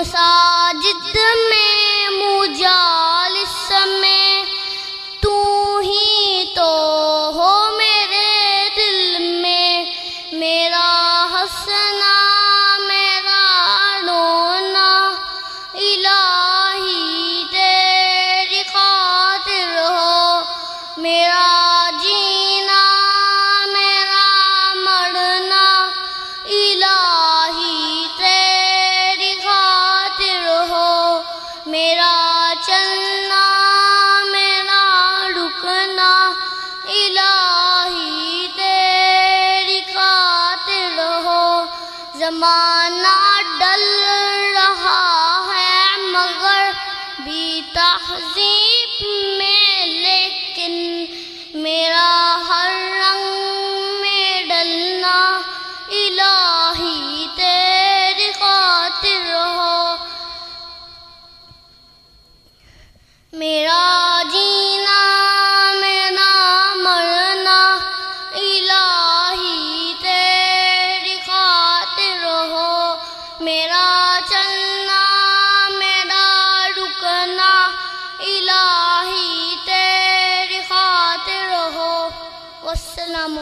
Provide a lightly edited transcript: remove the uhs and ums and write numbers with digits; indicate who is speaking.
Speaker 1: مساجد میں مجالس میں تو ہی تو ہو میرے دل میں، میرا ہنسنا میرا رونا الہی تیری خاطر ہو، میرا جینا میرا مرنا الہی تیری خاطر ہو، میرا چلنا میرا رکنا الہی تیری خاطر ہو۔ زمانہ ڈل رہا ہے مگر بھی تہذیب میں، لیکن میرا ہر رنگ میں ڈلنا الہی تیری خاطر ہو، میرا جینا میرا مرنا الہی تیری خاطر ہو، میرا چلنا میرا رکنا الہی تیری خاطر ہو۔ والسلام۔